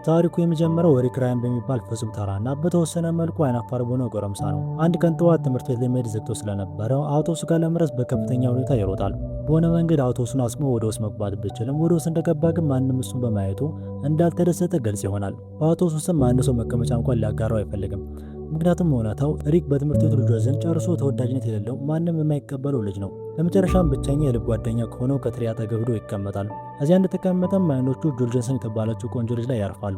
ታሪኩ የሚጀምረው ሪክ ራያን በሚባል ፍጹም ተራና በተወሰነ መልኩ አይናፋር በሆነ ጎረምሳ ነው። አንድ ቀን ጠዋት ትምህርት ቤት ለመሄድ ዘግቶ ስለነበረ አውቶቡሱ ጋር ለመድረስ በከፍተኛ ሁኔታ ይሮጣል። በሆነ መንገድ አውቶቡሱን አስቆሞ ወደ ውስጥ መግባት ቢችልም ወደ ውስጥ እንደገባ ግን ማንም እሱን በማየቱ እንዳልተደሰተ ግልጽ ይሆናል። በአውቶቡሱ ውስጥ ማንም ሰው መቀመጫ እንኳን ሊያጋራው አይፈልግም። ምክንያቱም እውነታው ሪክ በትምህርት ቤቱ ልጆች ዘንድ ጨርሶ ተወዳጅነት የሌለው ማንም የማይቀበለው ልጅ ነው። በመጨረሻም ብቸኛ የልብ ጓደኛ ከሆነው ከትሪ አጠገብ ሄዶ ይቀመጣል። እዚያ እንደተቀመጠም አይኖቹ ጆርጀንሰን የተባለችው ቆንጆ ልጅ ላይ ያርፋሉ።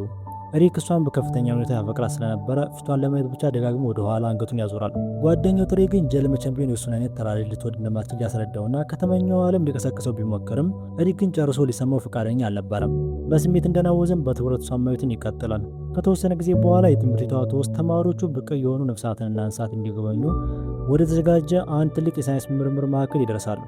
ሪክ እሷን በከፍተኛ ሁኔታ ያፈቅራት ስለነበረ ፊቷን ለማየት ብቻ ደጋግሞ ወደ ኋላ አንገቱን ያዞራል። ጓደኛው ትሪ ግን ጀል መቼም ቢሆን የእሱን አይነት ተራ ልጅ ልትወድ እንደማትችል ያስረዳውና ከተመኘው ዓለም ሊቀሰቅሰው ቢሞክርም ሪክ ግን ጨርሶ ሊሰማው ፈቃደኛ አልነበረም። በስሜት እንደናወዘም በትኩረት እሷን ማየቱን ይቀጥላል። ከተወሰነ ጊዜ በኋላ የትምህርት ቤቷ ውስጥ ተማሪዎቹ ብቅ የሆኑ ነፍሳትንና እንስሳት እንዲጎበኙ ወደ ተዘጋጀ አንድ ትልቅ የሳይንስ ምርምር ማዕከል ይደርሳሉ።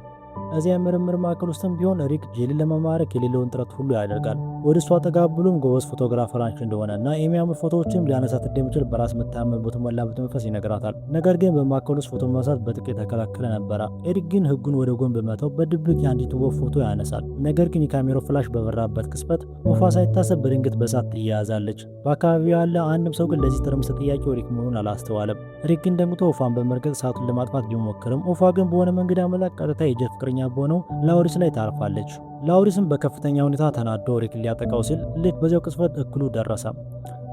እዚያ ምርምር ማዕከል ውስጥም ቢሆን ሪክ ጄሊን ለመማረክ የሌለውን ጥረት ሁሉ ያደርጋል። ወደ እሷ ጠጋ ብሎም ጎበዝ ፎቶግራፈር አንቺ እንደሆነና የሚያምር ፎቶዎችም ሊያነሳት እንደሚችል በራስ መተማመን በተሞላበት መንፈስ ይነግራታል። ነገር ግን በማዕከሉ ውስጥ ፎቶ ማንሳት በጥብቅ የተከለከለ ነበረ። ሪክ ግን ሕጉን ወደ ጎን በመተው በድብቅ የአንዲት ወፍ ፎቶ ያነሳል። ነገር ግን የካሜራው ፍላሽ በበራበት ቅጽበት ወፏ ሳይታሰብ በድንገት በእሳት ትያያዛለች። በአካባቢው ያለ አንድም ሰው ግን ለዚህ ትርምስ ተጠያቂው ሪክ መሆኑን አላስተዋለም። ሪክ ግን ደንግጦ ወፏን በመርገጥ እሳቱን ለማጥፋት ቢሞክርም ወፏ ግን በሆነ መንገድ አመላክ ቀጥታ የጀት ፍቅረኛ በሆነው ላውሪስ ላይ ታርፋለች። ላውሪስም በከፍተኛ ሁኔታ ተናዶ ሪክን ሊያጠቃው ሲል ልክ በዚያው ቅጽበት እክሉ ደረሰ።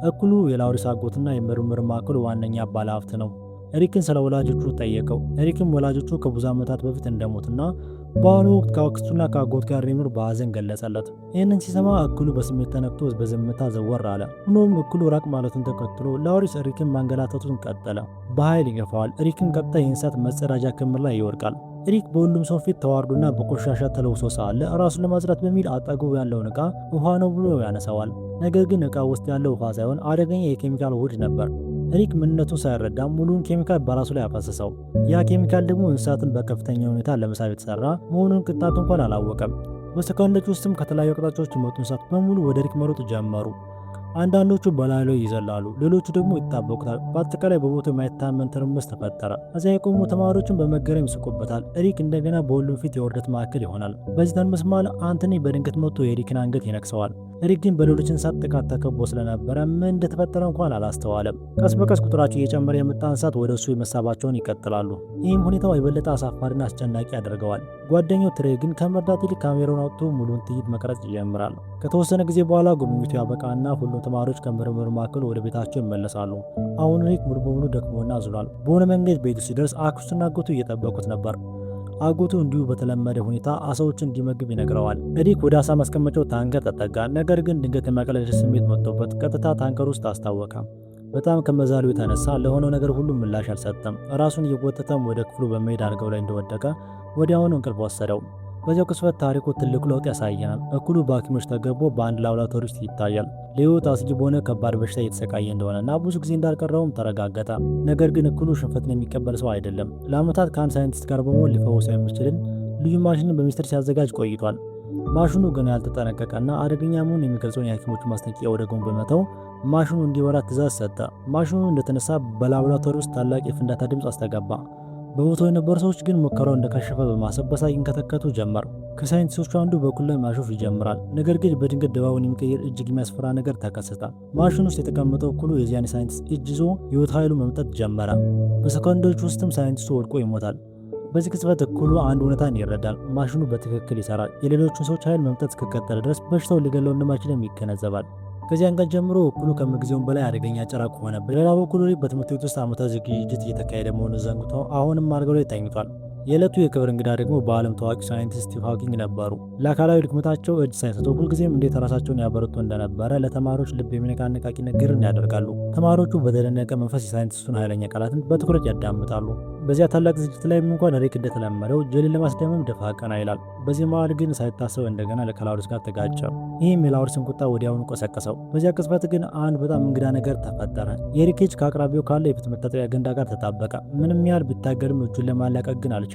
እክሉ የላውሪስ አጎትና የምርምር ማዕከሉ ዋነኛ ባለሀብት ነው። ሪክን ስለ ወላጆቹ ጠየቀው። ሪክም ወላጆቹ ከብዙ ዓመታት በፊት እንደሞቱና በአሁኑ ወቅት ከአክስቱና ከአጎት ጋር የሚኖር በሐዘን ገለጸለት። ይህንን ሲሰማ እክሉ በስሜት ተነክቶ በዝምታ ዘወር አለ። ሆኖም እክሉ ራቅ ማለቱን ተከትሎ ላውሪስ ሪክን ማንገላታቱን ቀጠለ። በኃይል ይገፋዋል። ሪክን ቀጥታ የእንስሳት መጸዳጃ ክምር ላይ ይወድቃል። ሪክ በሁሉም ሰው ፊት ተዋርዶና በቆሻሻ ተለውሶ ሳለ ራሱን ለማጽዳት በሚል አጠገቡ ያለውን ዕቃ ውሃ ነው ብሎ ያነሳዋል። ነገር ግን ዕቃ ውስጥ ያለው ውሃ ሳይሆን አደገኛ የኬሚካል ውህድ ነበር። ሪክ ምንነቱን ሳይረዳ ሙሉን ኬሚካል በራሱ ላይ አፈሰሰው። ያ ኬሚካል ደግሞ እንስሳትን በከፍተኛ ሁኔታ ለመሳብ የተሰራ መሆኑን ቅጣቱ እንኳን አላወቀም። በሰከንዶች ውስጥም ከተለያዩ አቅጣጫዎች የመጡ እንስሳት በሙሉ ወደ ሪክ መሮጥ ጀመሩ። አንዳንዶቹ በላዩ ላይ ይዘላሉ፣ ሌሎቹ ደግሞ ይጣበቁታል። በአጠቃላይ በቦታው የማይታመን ትርምስ ተፈጠረ። እዚያ የቆሙ ተማሪዎችን በመገረም ይስቁበታል። ሪክ እንደገና በሁሉም ፊት የውርደት ማዕከል ይሆናል። በዚህ ትርምስ መሃል አንቶኒ በድንገት መጥቶ የሪክን አንገት ይነክሰዋል። ሪክ ግን በሌሎች እንስሳት ጥቃት ተከቦ ስለነበረ ምን እንደተፈጠረ እንኳን አላስተዋለም። ቀስ በቀስ ቁጥራቸው እየጨመረ የመጣ እንስሳት ወደ እሱ መሳባቸውን ይቀጥላሉ። ይህም ሁኔታው የበለጠ አሳፋሪና አስጨናቂ ያደርገዋል። ጓደኛው ትሬ ግን ከመርዳት ይልቅ ካሜራውን አውጥቶ ሙሉን ትዕይንት መቅረጽ ይጀምራል። ከተወሰነ ጊዜ በኋላ ጉብኝቱ ያበቃና ሁሉም ተማሪዎች ከምርምር ማዕከሉ ወደ ቤታቸው ይመለሳሉ። አሁን ሪክ ሙሉ በሙሉ ደክሞና አዝሏል። በሆነ መንገድ ቤቱ ሲደርስ አክስቱና አጎቱ እየጠበቁት ነበር። አጎቱ እንዲሁ በተለመደ ሁኔታ አሳዎችን እንዲመግብ ይነግረዋል። ሪክ ወደ አሳ ማስቀመጫው ታንከር ተጠጋ። ነገር ግን ድንገት የማቅለል ስሜት መጥቶበት ቀጥታ ታንከር ውስጥ አስታወቀ። በጣም ከመዛሉ የተነሳ ለሆነው ነገር ሁሉ ምላሽ አልሰጠም። ራሱን እየጎተተም ወደ ክፍሉ በመሄድ አልጋው ላይ እንደወደቀ ወዲያውኑ እንቅልፍ ወሰደው። በዚያው ቅጽበት ታሪኩ ትልቅ ለውጥ ያሳየናል። እክሉ በሐኪሞች ተገቦ በአንድ ላብራቶሪ ውስጥ ይታያል። ለሕይወት አስጊ በሆነ ከባድ በሽታ እየተሰቃየ እንደሆነና ብዙ ጊዜ እንዳልቀረውም ተረጋገጠ። ነገር ግን እክሉ ሽንፈትን የሚቀበል ሰው አይደለም። ለዓመታት ከአንድ ሳይንቲስት ጋር በመሆን ሊፈወሰው የሚችልን ልዩ ማሽንን በሚስጥር ሲያዘጋጅ ቆይቷል። ማሽኑ ግን ያልተጠነቀቀና አደገኛ መሆኑን የሚገልጸውን የሐኪሞቹ ማስጠንቀቂያ ወደ ጎን በመተው ማሽኑ እንዲበራ ትዕዛዝ ሰጠ። ማሽኑ እንደተነሳ በላብራቶሪ ውስጥ ታላቅ የፍንዳታ ድምፅ አስተጋባ። በቦታው የነበሩ ሰዎች ግን ሙከራው እንደከሸፈ በማሰብ በሳቅ ይንከተከቱ ጀመር። ከሳይንቲስቶቹ አንዱ በኩል ላይ ማሾፍ ይጀምራል። ነገር ግን በድንገት ድባቡን የሚቀይር እጅግ የሚያስፈራ ነገር ተከሰተ። ማሽኑ ውስጥ የተቀመጠው እክሉ የዚያን ሳይንቲስት እጅ ይዞ ሕይወት ኃይሉ መምጠጥ ጀመረ። በሰከንዶች ውስጥም ሳይንቲስቱ ወድቆ ይሞታል። በዚህ ቅጽበት እክሉ አንድ እውነታን ይረዳል። ማሽኑ በትክክል ይሰራል። የሌሎችን ሰዎች ኃይል መምጠጥ እስከቀጠለ ድረስ በሽታው ሊገለው እንደማይችልም ይገነዘባል። ከዚያን ቀን ጀምሮ እክሉ ከምንጊዜውም በላይ አደገኛ ጭራቅ ሆነ። በሌላ በኩል ሪክ በትምህርት ቤት ውስጥ ዓመታዊ ዝግጅት እየተካሄደ መሆኑን ዘንግቶ አሁንም አልጋው ላይ ተኝቷል። የዕለቱ የክብር እንግዳ ደግሞ በዓለም ታዋቂ ሳይንቲስት ስቲቭ ሃኪንግ ነበሩ። ለአካላዊ ድክመታቸው እጅ ሳይሰጡ ሁልጊዜም እንዴት ራሳቸውን ያበረቱ እንደነበረ ለተማሪዎች ልብ የሚነካ አነቃቂ ንግግርን ያደርጋሉ። ተማሪዎቹ በተደነቀ መንፈስ የሳይንቲስቱን ኃይለኛ ቃላትን በትኩረት ያዳምጣሉ። በዚያ ታላቅ ዝግጅት ላይም እንኳን ሪክ እንደተለመደው ጄሊን ለማስደመም ደፋ ቀና ይላል። በዚህ መሃል ግን ሳይታሰብ እንደገና ከላውሪስ ጋር ተጋጨ። ይህም የላውሪስን ቁጣ ወዲያውኑ ቀሰቀሰው። በዚያ ቅጽበት ግን አንድ በጣም እንግዳ ነገር ተፈጠረ። የሪክ እጅ ከአቅራቢያው ካለ የፊት መታጠቢያ ገንዳ ጋር ተጣበቀ። ምንም ያህል ቢታገልም እጁን ለማላቀቅ ግን አልቻለም።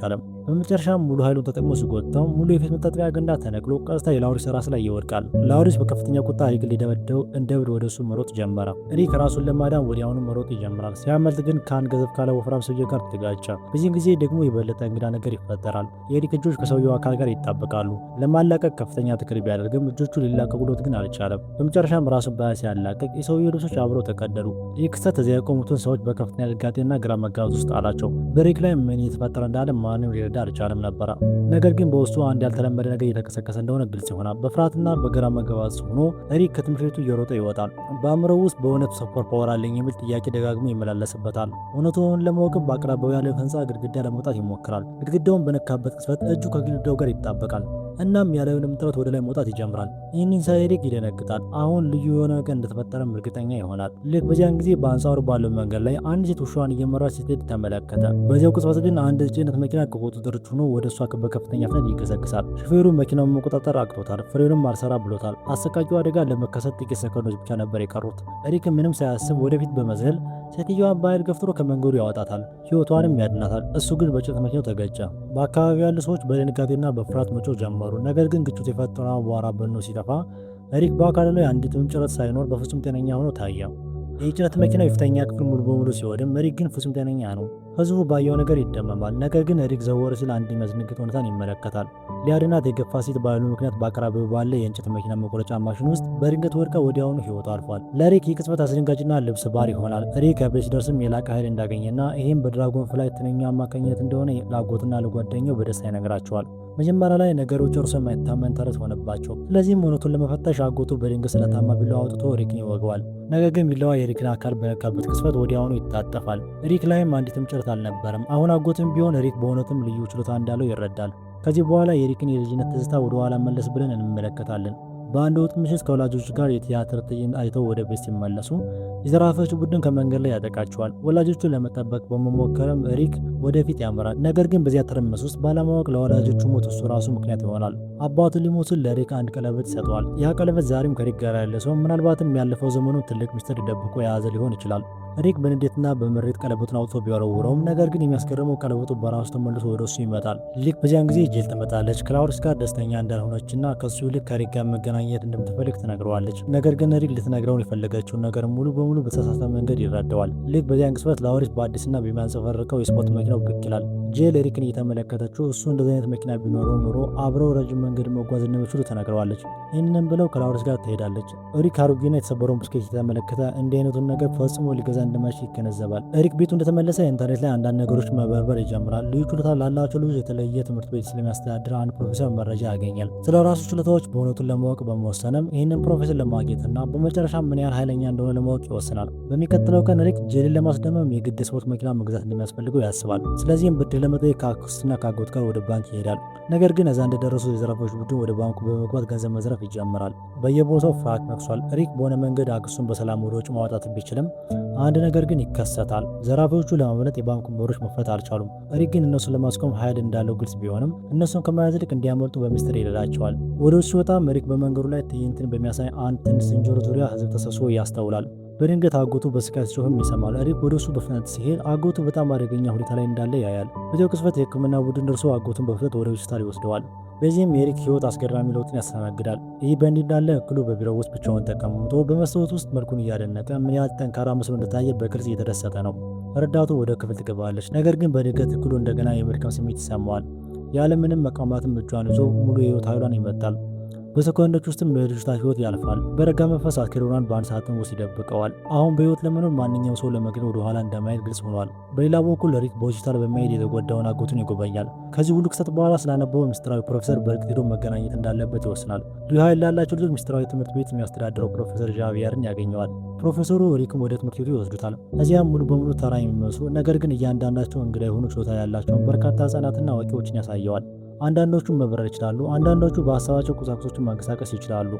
በመጨረሻም ሙሉ ኃይሉን ተጠቅሞ ሲጎተው ሙሉ የፊት መታጠቢያ ገንዳ ተነቅሎ ቀጥታ የላውሪስ ራስ ላይ ይወድቃል። ላውሪስ በከፍተኛ ቁጣ ሪክን ሊደበደው እንደ እብድ ወደ እሱ መሮጥ ጀመረ። ሪክ ራሱን ለማዳን ወዲያውኑ መሮጥ ይጀምራል። ሲያመልጥ ግን ከአንድ ገዘፍ ካለ ወፍራም ሰውዬ ጋር ተጋጨ። ተመቻቸ። በዚህ ጊዜ ደግሞ የበለጠ እንግዳ ነገር ይፈጠራል። የኤሪክ እጆች ከሰውየው አካል ጋር ይጣበቃሉ። ለማላቀቅ ከፍተኛ ትግል ቢያደርግም እጆቹ ሊላቀቁለት ግን አልቻለም። በመጨረሻም ራሱን ሲያላቅቅ የሰውየው ልብሶች አብረው ተቀደዱ። ይህ ክስተት እዚያ የቆሙትን ሰዎች በከፍተኛ ድንጋጤና ግራ መጋባት ውስጥ አላቸው። በኤሪክ ላይ ምን እየተፈጠረ እንዳለ ማንም ሊረዳ አልቻለም ነበረ። ነገር ግን በውስጡ አንድ ያልተለመደ ነገር እየተቀሰቀሰ እንደሆነ ግልጽ ይሆናል። በፍርሃትና በግራ መጋባት ሆኖ ኤሪክ ከትምህርት ቤቱ እየሮጠ ይወጣል። በአእምሮው ውስጥ በእውነቱ ሱፐር ፓወር አለኝ የሚል ጥያቄ ደጋግሞ ይመላለስበታል። እውነቱን ለማወቅም በአቅራቢያው ያለው ህንፃ ግድግዳ ለመውጣት ይሞክራል። ግድግዳውን በነካበት ቅጽበት እጁ ከግድግዳው ጋር ይጣበቃል። እናም ያለምንም ጥረት ወደ ላይ መውጣት ይጀምራል። ይህንን ሳይ ኤሪክ ይደነግጣል። አሁን ልዩ የሆነ ነገር እንደተፈጠረም እርግጠኛ ይሆናል። ልክ በዚያን ጊዜ በአንጻሩ ባለው መንገድ ላይ አንድ ሴት ውሻዋን እየመራች ስትሄድ ተመለከተ። በዚያው ቅጽበት ግን አንድ ጭነት መኪና ከቁጥጥር ውጭ ሆኖ ወደ እሷ በከፍተኛ ፍጥነት ይገሰግሳል። ሹፌሩ መኪናውን መቆጣጠር አቅቶታል። ፍሬኑም አልሰራ ብሎታል። አሰቃቂው አደጋ ለመከሰት ጥቂት ሰከንዶች ብቻ ነበር የቀሩት። ኤሪክ ምንም ሳያስብ ወደፊት በመዝለል ሴትዮዋን በኃይል ገፍትሮ ከመንገዱ ያወጣታል። ህይወቷንም ያድናታል። እሱ ግን በጭነት መኪናው ተገጨ። በአካባቢው ያሉ ሰዎች በድንጋጤና በፍርሃት መጮህ ጀመሩ። ነገር ግን ግጭቱ የፈጠረው አቧራ በኖ ሲጠፋ ኤሪክ በአካሉ ላይ አንዲትም ጭረት ሳይኖር በፍጹም ጤነኛ ሆኖ ታየ። የጭነት መኪናው የፊተኛ ክፍል ሙሉ በሙሉ ሲወድም ኤሪክ ግን ፍጹም ጤነኛ ነው። ህዝቡ ባየው ነገር ይደመማል። ነገር ግን ኤሪክ ዘወር ሲል አንድ የሚያስደነግጥ ሁኔታን ይመለከታል። ሊያድናት የገፋ ሴት ባሉ ምክንያት በአቅራቢያው ባለ የእንጨት መኪና መቆረጫ ማሽን ውስጥ በድንገት ወድቃ ወዲያውኑ ህይወቷ አልፏል። ለኤሪክ የቅጽበት አስደንጋጭና ልብስ ባር ይሆናል። ኤሪክ ከቤት ሲደርስም የላቀ ኃይል እንዳገኘና ይህም በድራጎን ፍላይ ትንኛ አማካኝነት እንደሆነ ለአጎትና ለጓደኛው በደስታ ይነግራቸዋል። መጀመሪያ ላይ ነገሮች እርሱ የማይታመን ተረት ሆነባቸው። ስለዚህም እውነቱን ለመፈተሽ አጎቱ በድንገት ስለታማ ቢላዋ አውጥቶ ኤሪክን ይወገዋል። ነገር ግን ቢላዋ የኤሪክን አካል በነካበት ቅጽበት ወዲያውኑ ይታጠፋል። ኤሪክ ላይም አንዲትም ጭረት አልነበረም። አሁን አጎትም ቢሆን ኤሪክ በእውነትም ልዩ ችሎታ እንዳለው ይረዳል። ከዚህ በኋላ የኤሪክን የልጅነት ትዝታ ወደ ኋላ መለስ ብለን እንመለከታለን። በአንድ ወጥ ምሽት ከወላጆች ጋር የቲያትር ትዕይንት አይተው ወደ ቤት ሲመለሱ የዘራፊዎቹ ቡድን ከመንገድ ላይ ያጠቃቸዋል። ወላጆቹን ለመጠበቅ በመሞከርም ኤሪክ ወደፊት ያመራል። ነገር ግን በዚያ ትርምስ ውስጥ ባለማወቅ ለወላጆቹ ሞት እሱ ራሱ ምክንያት ይሆናል። አባቱ ሊሞቱን ለኤሪክ አንድ ቀለበት ይሰጠዋል። ያ ቀለበት ዛሬም ከኤሪክ ጋር ያለ ሰው ምናልባትም ያለፈው ዘመኑ ትልቅ ሚስጥር ደብቆ የያዘ ሊሆን ይችላል። ኤሪክ በንዴትና በምሬት ቀለበቱን አውጥቶ ቢወረውረውም ነገር ግን የሚያስገርመው ቀለበቱ በራሱ ተመልሶ ወደ እሱ ይመጣል። ልክ በዚያን ጊዜ ጂል ትመጣለች። ክላውዲስ ጋር ደስተኛ እንዳልሆነችና ከሱ ይልቅ ከኤሪክ ጋር መገናኘት እንደምትፈልግ ትነግረዋለች። ነገር ግን ኤሪክ ልትነግረውን የፈለገችውን ነገር ሙሉ በሙሉ በተሳሳተ መንገድ ይረዳዋል። ልክ በዚያን ቅጽበት ላውሪስ በአዲስና በሚያንጸባርቀው የስፖርት መኪናው ብቅ ይላል። ጂል ኤሪክን እየተመለከተችው እሱ እንደዚህ አይነት መኪና ቢኖረው ኑሮ አብረው ረጅም መንገድ መጓዝ እንደሚችሉ ተነግረዋለች። ይህንንም ብለው ክላውዲስ ጋር ትሄዳለች። ኤሪክ አሮጌና የተሰበረውን ብስክሌት የተመለከተ እንዲህ አይነቱን ነገር ፈጽሞ ሊገዛ እንደማይችል ይገነዘባል። ኤሪክ ቤቱ እንደተመለሰ ኢንተርኔት ላይ አንዳንድ ነገሮች መበርበር ይጀምራል። ልዩ ችሎታ ላላቸው ልጆች የተለየ ትምህርት ቤት ስለሚያስተዳድር አንድ ፕሮፌሰር መረጃ ያገኛል። ስለ ራሱ ችሎታዎች በእውነቱን ለማወቅ በመወሰንም ይህንን ፕሮፌሰር ለማግኘትና በመጨረሻ ምን ያህል ኃይለኛ እንደሆነ ለማወቅ ይወስናል። በሚቀጥለው ቀን ኤሪክ ጄልን ለማስደመም የግድ ስፖርት መኪና መግዛት እንደሚያስፈልገው ያስባል። ስለዚህም ብድር ለመጠየቅ ከአክስትና ከአጎት ጋር ወደ ባንክ ይሄዳል። ነገር ግን እዛ እንደደረሱ የዘራፊዎች ቡድን ወደ ባንኩ በመግባት ገንዘብ መዝረፍ ይጀምራል። በየቦታው ፍርሃት ነግሷል። ኤሪክ በሆነ መንገድ አክስቱን በሰላም ወደ ውጭ ማውጣት ቢችልም አንድ ነገር ግን ይከሰታል። ዘራፊዎቹ ለማምለጥ የባንኩን በሮች መክፈት አልቻሉም። ኤሪክ ግን እነሱን ለማስቆም ኃይል እንዳለው ግልጽ ቢሆንም እነሱን ከመያዝ ይልቅ እንዲያመልጡ በሚስጥር ይረዳቸዋል። ወደ ውጭ ሲወጣም ኤሪክ በመንገዱ ላይ ትዕይንትን በሚያሳይ አንድ ትንሽ ዝንጀሮ ዙሪያ ህዝብ ተሰብስቦ ያስተውላል። በድንገት አጎቱ በስቃይ ሲጮህም ይሰማል። ኤሪክ ወደ እሱ በፍጥነት ሲሄድ አጎቱ በጣም አደገኛ ሁኔታ ላይ እንዳለ ያያል። በዚያው ቅጽበት የሕክምና ቡድን ደርሶ አጎቱን በፍጥነት ወደ ሆስፒታል ይወስደዋል። በዚህም የኤሪክ ህይወት አስገራሚ ለውጥን ያስተናግዳል። ይህ በእንዲህ እንዳለ እክሉ በቢሮው ውስጥ ብቻውን ተቀምጦ በመስታወት ውስጥ መልኩን እያደነቀ ምን ያህል ጠንካራ መስሎ እንደታየ በግልጽ እየተደሰተ ነው። ረዳቱ ወደ ክፍል ትገባለች። ነገር ግን በድንገት እክሉ እንደገና የመድከም ስሜት ይሰማዋል። ያለምንም መቋማትም እጇን ይዞ ሙሉ የህይወት ኃይሏን ይመጣል። በሰኮንዶች ውስጥም የልጅቷ ህይወት ያልፋል። በረጋ መንፈስ አስከሬኗን በአንድ ሳጥን ውስጥ ይደብቀዋል። አሁን በህይወት ለመኖር ማንኛውም ሰው ለመግደል ወደ ኋላ እንደማይል ግልጽ ሆኗል። በሌላ በኩል ኤሪክ በሆስፒታል በመሄድ የተጎዳውን አጎቱን ይጎበኛል። ከዚህ ሁሉ ክስተት በኋላ ስላነበበው ምስጢራዊ ፕሮፌሰር በእርግጥ ሄዶ መገናኘት እንዳለበት ይወስናል። ልዩ ኃይል ላላቸው ልጆች ምስጢራዊ ትምህርት ቤት የሚያስተዳድረው ፕሮፌሰር ዣቪየርን ያገኘዋል። ፕሮፌሰሩ ኤሪክም ወደ ትምህርት ቤቱ ይወስዱታል። እዚያም ሙሉ በሙሉ ተራ የሚመስሉ ነገር ግን እያንዳንዳቸው እንግዳ የሆኑ ችሎታ ያላቸውን በርካታ ህጻናትና አዋቂዎችን ያሳየዋል። አንዳንዶቹ መብረር ይችላሉ። አንዳንዶቹ በሀሳባቸው ቁሳቁሶችን ማንቀሳቀስ ይችላሉ።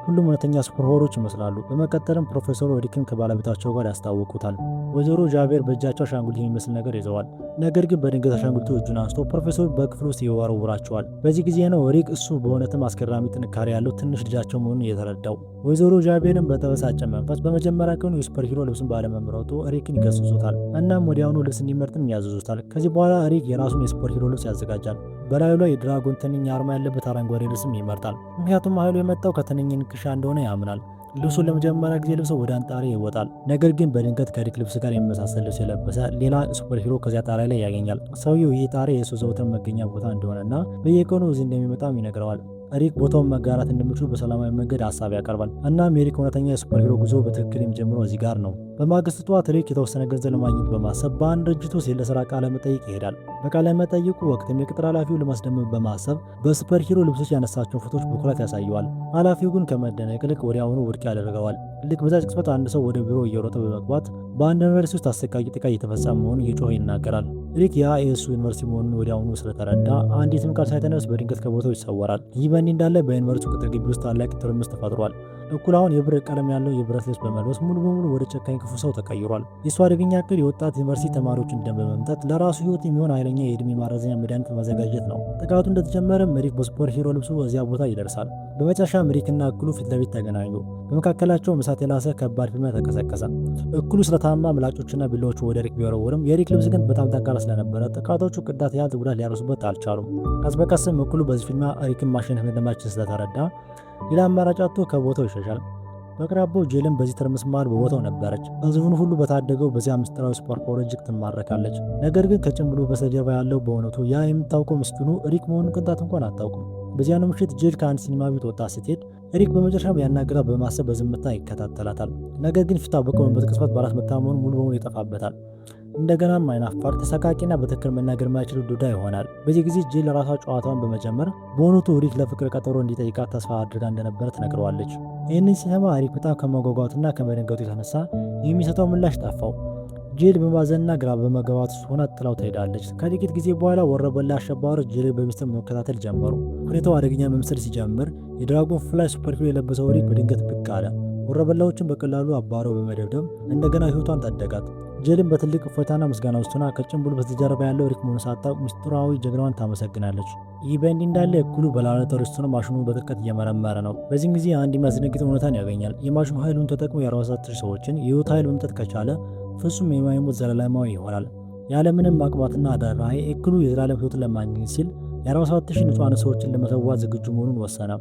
ሁሉም እውነተኛ ሱፐርሂሮዎች ይመስላሉ። በመቀጠልም ፕሮፌሰሩ ኤሪክን ከባለቤታቸው ጋር ያስተዋውቁታል። ወይዘሮ ዣቬር በእጃቸው አሻንጉሊት የሚመስል ነገር ይዘዋል። ነገር ግን በድንገት አሻንጉሊቱ እጁን አንስቶ ፕሮፌሰሩ በክፍል ውስጥ ይወረውራቸዋል። በዚህ ጊዜ ነው ኤሪክ እሱ በእውነትም አስገራሚ ጥንካሬ ያለው ትንሽ ልጃቸው መሆኑን የተረዳው። ወይዘሮ ዣቬርን በተበሳጨ መንፈስ በመጀመሪያ ቀኑ የሱፐር ሂሮ ልብስን ባለመምረጡ ኤሪክን ይገስጹታል። እናም ወዲያውኑ ልብስ እንዲመርጥም ያዘዙታል። ከዚህ በኋላ ኤሪክ የራሱን የሱፐር ሂሮ ልብስ ያዘጋጃል። በላዩ ላይ የድራጎን ትንኝ አርማ ያለበት አረንጓዴ ልብስም ይመርጣል። ምክንያቱም ኃይሉ የመጣው ከትንኝ ንክሻ እንደሆነ ያምናል። ልብሱን ለመጀመሪያ ጊዜ ልብሰው ወደ አንድ ጣሪያ ይወጣል። ነገር ግን በድንገት ከሪክ ልብስ ጋር የሚመሳሰል ልብስ የለበሰ ሌላ ሱፐር ሂሮ ከዚያ ጣሪያ ላይ ያገኛል። ሰውየው ይህ ጣሪያ የእሱ ዘውትር መገኛ ቦታ እንደሆነና በየቀኑ እዚህ እንደሚመጣም ይነግረዋል። ሪክ ቦታውን መጋራት እንደሚችሉ በሰላማዊ መንገድ ሀሳብ ያቀርባል። እናም የሪክ እውነተኛ የሱፐር ሂሮ ጉዞ በትክክል የሚጀምረው እዚህ ጋር ነው። በማግስቱ ጠዋት ሪክ የተወሰነ ገንዘብ ለማግኘት በማሰብ በአንድ ድርጅት ውስጥ ለስራ ቃለ መጠይቅ ይሄዳል። በቃለ መጠይቁ ወቅትም የቅጥር ኃላፊውን ለማስደመም በማሰብ በሱፐር ሂሮ ልብሶች ያነሳቸውን ፎቶዎች በኩራት ያሳየዋል። ኃላፊው ግን ከመደነቅ ይልቅ ወዲያውኑ ውድቅ ያደርገዋል። ልክ በዛች ቅጽበት አንድ ሰው ወደ ቢሮ እየሮጠ በመግባት በአንድ ዩኒቨርሲቲ ውስጥ አሰቃቂ ጥቃት እየተፈጸመ መሆኑን እየጮኸ ይናገራል። ሪክ ያ የእሱ ዩኒቨርሲቲ መሆኑን ወዲያውኑ ስለተረዳ አንዲትም ቃል ሳይተነፍስ በድንገት ከቦታው ይሰወራል። ይህ በእንዲህ እንዳለ በዩኒቨርሲቲ ቅጥር ግቢ ውስጥ ታላቅ ትርምስ ተፈጥሯል። እኩል አሁን የብር ቀለም ያለው የብረት ልብስ በመልበስ ሙሉ በሙሉ ወደ ጨካኝ ክፉ ሰው ተቀይሯል። የእሱ አደገኛ እቅድ የወጣት ዩኒቨርሲቲ ተማሪዎችን ደም በመምጠት ለራሱ ሕይወት የሚሆን ኃይለኛ የዕድሜ ማራዘኛ መድኃኒት ማዘጋጀት ነው። ጥቃቱ እንደተጀመረም ሪክ በሱፐር ሂሮ ልብሱ እዚያ ቦታ ይደርሳል። በመጨረሻም ሪክና እኩሉ ፊት ለፊት ተገናኙ። በመካከላቸውም እሳት የላሰ ከባድ ፍልሚያ ተቀሰቀሰ። እኩሉ ስለታማ ምላጮችና ቢላዎቹ ወደ ሪክ ቢወረውርም የሪክ ልብስ ግን በጣም ጠንካራ ስለነበረ ጥቃቶቹ ቅዳት ያህል ጉዳት ሊያደርሱበት አልቻሉም። ቀስ በቀስም እኩሉ በዚህ ፍልሚያ ሪክን ማሸነፍ እንደማይችል ስለተረዳ ሌላ አማራጭ አጥቶ ከቦታው ይሸሻል። በአቅራቢያው ጄልን በዚህ ትርምስ መሃል በቦታው ነበረች። ሕዝቡን ሁሉ በታደገው በዚያ ምስጢራዊ ሱፐር ፓወር እጅግ ትማረካለች። ነገር ግን ከጭንብሉ በስተጀርባ ያለው በእውነቱ ያ የምታውቀው ምስኪኑ ሪክ መሆኑን ቅንጣት እንኳን አታውቅም። በዚያኑ ምሽት ጄል ከአንድ ሲኒማ ቤት ወጣ ስትሄድ ሪክ በመጨረሻም ያናገራት በማሰብ በዝምታ ይከታተላታል። ነገር ግን ፊቷ በቆመበት ቅጽበት በራስ መተማመኑ ሙሉ በሙሉ ይጠፋበታል። እንደገናም አይናፋር ተሰቃቂና በትክክል መናገር የማይችል ዱዳ ይሆናል። በዚህ ጊዜ ጄል ለራሷ ጨዋታውን በመጀመር በእውነቱ ሪክ ለፍቅር ቀጠሮ እንዲጠይቃት ተስፋ አድርጋ እንደነበረ ትነግረዋለች። ይህንን ሲሰማ ሪክ በጣም ከመጓጓቱና ከመደንገጡ የተነሳ የሚሰጠው ምላሽ ጠፋው። ጄል በማዘንና ግራ በመገባት ሆና ጥላው ትሄዳለች። ከጥቂት ጊዜ በኋላ ወረበላ አሸባሪዎች ጄል በሚስጥር መከታተል ጀመሩ። ሁኔታው አደገኛ መምሰል ሲጀምር የድራጎን ፍላይ ሱፐር ሂሮ የለበሰው ሪክ በድንገት ብቅ አለ። ወረበላዎችን በቀላሉ አባረው በመደብደብ እንደገና ሕይወቷን ታደጋት። ጄልን በትልቅ እፎይታና ምስጋና ውስጥ ሆና ከጭንብሉ በስተጀርባ ያለው ሪክ መሆኑን ሳታውቅ ምስጢራዊ ጀግናዋን ታመሰግናለች። ይህ በእንዲህ እንዳለ እኩሉ በላቦራቶሪ ውስጥ ማሽኑን በጥልቀት እየመረመረ ነው። በዚህም ጊዜ አንድ የሚያስደነግጥ እውነታን ያገኛል። የማሽኑ ኃይሉን ተጠቅሞ የ47,000 ሰዎችን የህይወት ኃይል መምጠት ከቻለ ፍጹም የማይሞት ዘላለማዊ ይሆናል። ያለምንም ማቅባትና ርህራሄ እኩሉ የዘላለም ሕይወትን ለማግኘት ሲል የ47,000 ንጹሐን ሰዎችን ለመሰዋት ዝግጁ መሆኑን ወሰነ።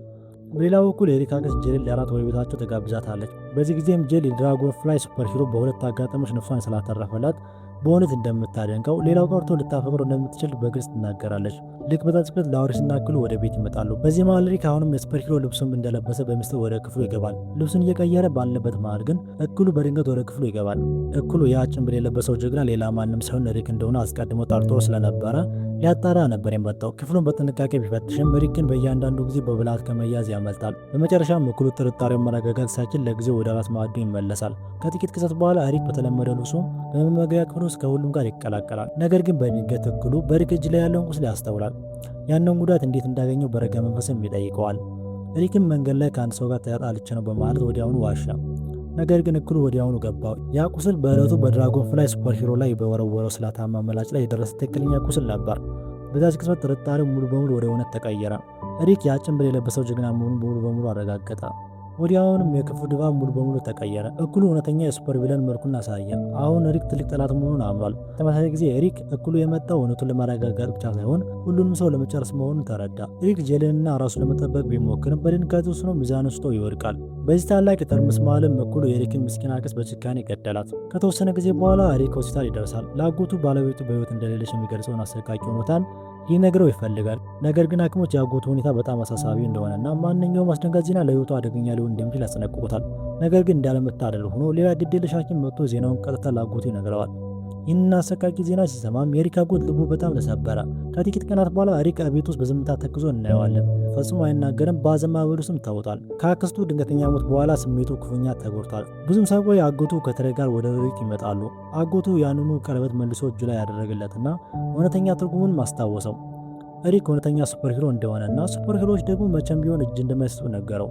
በሌላ በኩል የሪክ አክስት ጄልን ለራት ወደ ቤታቸው ተጋብዛታለች። በዚህ ጊዜም ጄል የድራጎን ፍላይ ሱፐር ሂሮ በሁለት አጋጣሚዎች ነፍሷን ስላተረፈላት በእውነት እንደምታደንቀው ሌላው ቀርቶ ልታፈቅረው እንደምትችል በግልጽ ትናገራለች። ልክ በታጭበት ላውሪስና እኩሉ ወደ ቤት ይመጣሉ። በዚህ መሃል ሪክ አሁንም የሱፐር ሂሮ ልብሱን እንደለበሰ በሚስጥር ወደ ክፍሉ ይገባል። ልብሱን እየቀየረ ባለበት መሃል ግን እኩሉ በድንገት ወደ ክፍሉ ይገባል። እኩሉ ያ ጭንብል የለበሰው ጀግና ሌላ ማንም ሳይሆን ሪክ እንደሆነ አስቀድሞ ጠርጥሮ ስለነበረ ሊያጣራ ነበር የመጣው። ክፍሉን በጥንቃቄ ቢፈትሽም ሪክ ግን በእያንዳንዱ ጊዜ በብልሃት ከመያዝ ያመልጣል። በመጨረሻም እኩሉ ጥርጣሬውን መረጋጋት ሳይችል ለጊዜው ወደ ራስ ማዕዱ ይመለሳል። ከጥቂት ቅጽበት በኋላ ሪክ በተለመደ ልብሱ በመመገቢያ ክፍል ውስጥ ከሁሉም ጋር ይቀላቀላል። ነገር ግን በድንገት እኩሉ በሪክ እጅ ላይ ያለውን ቁስል ያስተውላል። ያንን ጉዳት እንዴት እንዳገኘው በረጋ መንፈስም ይጠይቀዋል። ሪክም መንገድ ላይ ከአንድ ሰው ጋር ተጣልቼ ነው በማለት ወዲያውኑ ዋሻ። ነገር ግን እኩሉ ወዲያውኑ ገባው። ያ ቁስል በዕለቱ በድራጎን ፍላይ ሱፐር ሂሮ ላይ በወረወረው ስለታማ መላጭ ላይ የደረሰ ትክክለኛ ቁስል ነበር። በዛች ቅጽበት ጥርጣሬው ሙሉ በሙሉ ወደ እውነት ተቀየረ። ሪክ ያ ጭንብል የለበሰው ጀግና መሆኑን ሙሉ በሙሉ አረጋገጠ። ወዲያውኑም የክፍሉ ድባብ ሙሉ በሙሉ ተቀየረ። እኩሉ እውነተኛ የሱፐር ቪለን መልኩን አሳየ። አሁን ሪክ ትልቅ ጠላት መሆኑን አምኗል። ተመሳሳይ ጊዜ ሪክ እኩሉ የመጣው እውነቱን ለማረጋገጥ ብቻ ሳይሆን ሁሉንም ሰው ለመጨረስ መሆኑን ተረዳ። ሪክ ጄልንና ራሱን ለመጠበቅ ቢሞክርም በድንጋጤ ውስጥ ሆኖ ሚዛን ስቶ ይወድቃል። በዚህ ታላቅ የትርምስ መሃልም እኩሉ የሪክን ምስኪን አክስት በጭካኔ ገደላት። ከተወሰነ ጊዜ በኋላ ሪክ ሆስፒታል ይደርሳል። ለአጎቱ ባለቤቱ በሕይወት እንደሌለች የሚገልጸውን አሰቃቂ ሁኔታን ሊነግረው ይፈልጋል። ነገር ግን ሐኪሞች የአጎቱ ሁኔታ በጣም አሳሳቢ እንደሆነና ማንኛውም አስደንጋጭ ዜና ለሕይወቱ አደገኛ ሊሆን እንደሚችል ያስጠነቅቁታል። ነገር ግን እንዳለመታደል ሆኖ ሌላ ግዴለሽ ሐኪም መጥቶ ዜናውን ቀጥታ ለአጎቱ ይነግረዋል። ይህንን አሰቃቂ ዜና ሲሰማም የሪክ አጎት ልቡ በጣም ተሰበረ። ከጥቂት ቀናት በኋላ ሪክ ቤት ውስጥ በዝምታ ተክዞ እናየዋለን። ፈጽሞ አይናገርም። በሐዘን ማዕበል ውስጥም ተውጧል። ከአክስቱ ድንገተኛ ሞት በኋላ ስሜቱ ክፉኛ ተጎድቷል። ብዙም ሳይቆይ አጎቱ ከተሬ ጋር ወደ ሪክ ይመጣሉ። አጎቱ ያንኑ ቀለበት መልሶ እጁ ላይ ያደረገለትና እውነተኛ ትርጉሙን ማስታወሰው። ሪክ እውነተኛ ሱፐር ሂሮ እንደሆነና ሱፐር ሂሮዎች ደግሞ መቼም ቢሆን እጅ እንደማይሰጡ ነገረው።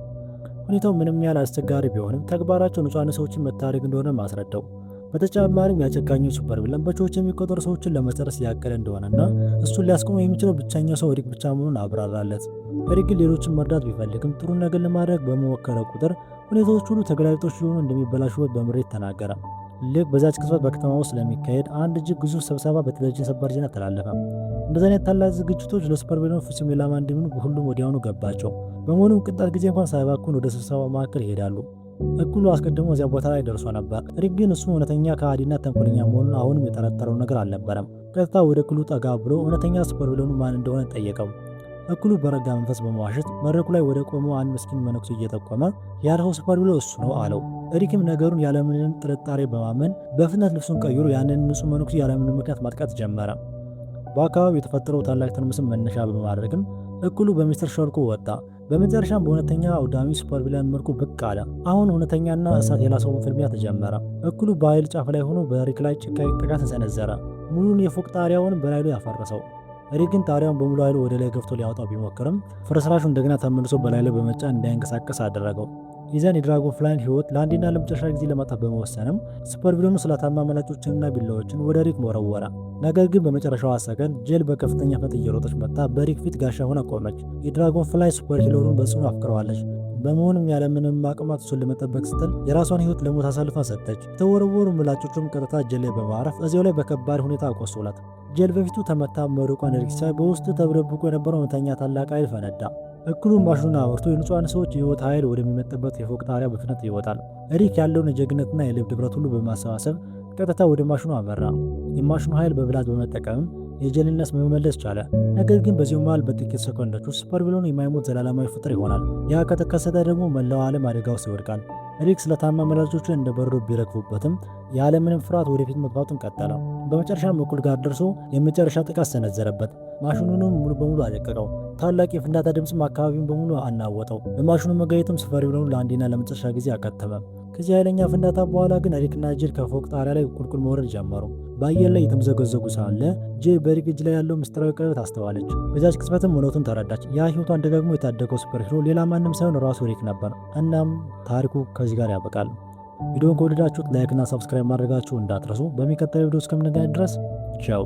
ሁኔታው ምንም ያህል አስቸጋሪ ቢሆንም ተግባራቸው ንጹሐን ሰዎችን መታደግ እንደሆነ ማስረዳው። በተጨማሪም ያጨካኙ ሱፐር ቪለን በሺዎች የሚቆጠሩ ሰዎችን ለመጨረስ ያቀደ እንደሆነና እሱን ሊያስቆመው የሚችለው ብቸኛው ሰው ሪክ ብቻ መሆኑን አብራራለት። ሪክ ግን ሌሎችን መርዳት ቢፈልግም ጥሩ ነገር ለማድረግ በመሞከረ ቁጥር ሁኔታዎች ሁሉ ተገላቢጦሽ ሊሆኑ እንደሚበላሹበት በምሬት ተናገረ። ልክ በዛች ቅጽበት በከተማ ውስጥ ስለሚካሄድ አንድ እጅግ ግዙፍ ስብሰባ በቴሌቪዥን ሰበር ዜና ተላለፈ። እንደዚህ አይነት ታላቅ ዝግጅቶች ለሱፐር ቪለኖች ፍጹም ኢላማ እንደሚሆኑ ሁሉም ወዲያውኑ ገባቸው። በመሆኑም ቅንጣት ጊዜ እንኳን ሳይባክኑ ወደ ስብሰባው ማዕከል ይሄዳሉ። እኩሉ አስቀድሞ እዚያ ቦታ ላይ ደርሶ ነበር። ሪክ ግን እሱ እውነተኛ ከሃዲና ተንኮለኛ መሆኑን አሁንም የጠረጠረው ነገር አልነበረም። ቀጥታ ወደ እኩሉ ጠጋ ብሎ እውነተኛ ሱፐርቪለኑ ማን እንደሆነ ጠየቀው። እኩሉ በረጋ መንፈስ በመዋሸት መድረኩ ላይ ወደ ቆመው አንድ ምስኪን መነኩሴ እየጠቆመ ያልኸው ሱፐርቪለኑ እሱ ነው አለው። ሪክም ነገሩን ያለምንም ጥርጣሬ በማመን በፍጥነት ልብሱን ቀይሮ ያንን ንጹህ መነኩሴ ያለምንም ምክንያት ማጥቃት ጀመረ። በአካባቢው የተፈጠረው ታላቅ ትርምስን መነሻ በማድረግም እኩሉ በሚስጥር ሾልኮ ወጣ። በመጨረሻም በእውነተኛ አውዳሚ ሱፐርቪለን መልኩ ብቅ አለ። አሁን እውነተኛና እሳት የላሰውን ፍልሚያ ተጀመረ። እኩሉ በኃይል ጫፍ ላይ ሆኖ በሪክ ላይ ጭካኔ ጥቃትን ሰነዘረ። ሙሉን የፎቅ ጣሪያውን በላዩ ላይ ያፈረሰው። ሪክ ግን ጣሪያውን በሙሉ ኃይሉ ወደ ላይ ገፍቶ ሊያወጣው ቢሞክርም ፍርስራሹ እንደገና ተመልሶ በላዩ ላይ በመጫን እንዳይንቀሳቀስ አደረገው። ይዘን የድራጎን ፍላይን ህይወት ለአንዴና ለመጨረሻ ጊዜ ለማጣት በመወሰንም ሱፐርቪለኑ ስለታማ መላጮችንና ቢላዎችን ወደ ሪክ ወረወረ። ነገር ግን በመጨረሻዋ ሰከንድ ጄል በከፍተኛ ፍጥነት እየሮጠች መጣ በሪክ ፊት ጋሻ ሆና ቆመች። የድራጎን ፍላይ ሱፐር ሂለሩን በጽኑ አፍቅረዋለች። በመሆኑም ያለምንም አቅማት እሱን ለመጠበቅ ስትል የራሷን ህይወት ለሞት አሳልፋ ሰጠች። የተወረወሩ ምላጮቹም ቀጥታ ጄል ላይ በማረፍ እዚያው ላይ በከባድ ሁኔታ አቆሰሏት። ጄል በፊቱ ተመታ መውደቋን ሪክ ሲያይ በውስጡ ተደብቆ የነበረው እውነተኛ ታላቅ ኃይል ፈነዳ። እኩሉም ማሽኑን አብርቶ የንጹሃን ሰዎች የህይወት ኃይል ወደሚመጣበት የፎቅ ጣሪያ በፍጥነት ይወጣል። ሪክ ያለውን የጀግነትና የልብ ድብረት ሁሉ በማሰባሰብ ቀጥታ ወደ ማሽኑ አመራ። የማሽኑ ኃይል በብላት በመጠቀምም የጄልን ነፍስ መመለስ ቻለ። ነገር ግን በዚሁ መሃል በጥቂት ሰኮንዶች ውስጥ ሱፐርቪለኑ የማይሞት ዘላለማዊ ፍጥር ይሆናል። ያ ከተከሰተ ደግሞ መላው ዓለም አደጋ ውስጥ ይወድቃል። ሪክ ስለታማ መላጆቹን እንደ በረዶ ቢረግፉበትም ያለምንም ፍርሃት ወደፊት መግፋቱን ቀጠለ። በመጨረሻም እኩል ጋር ደርሶ የመጨረሻ ጥቃት ሰነዘረበት። ማሽኑንም ሙሉ በሙሉ አደቀቀው። ታላቅ የፍንዳታ ድምፅም አካባቢውን በሙሉ አናወጠው። በማሽኑ መጋየትም ሱፐርቪለኑ ለአንዴና ለመጨረሻ ጊዜ አከተመ። ከዚህ ኃይለኛ ፍንዳታ በኋላ ግን ሪክና ጄል ከፎቅ ጣሪያ ላይ ቁልቁል መውረድ ጀመሩ። በአየር ላይ የተምዘገዘጉ ሳለ ጄል በሪክ እጅ ላይ ያለው ምስጢራዊ ቀለበት አስተዋለች። በዛች ቅጽበትም እውነቱን ተረዳች። ያ ህይወቷን ደጋግሞ የታደገው ሱፐር ሂሮ ሌላ ማንም ሳይሆን ራሱ ሪክ ነበር። እናም ታሪኩ ከዚህ ጋር ያበቃል። ቪዲዮን ከወደዳችሁት ላይክ እና ሰብስክራይብ ማድረጋችሁ እንዳትረሱ። በሚቀጥለው ቪዲዮ እስከምንገናኝ ድረስ ቻው።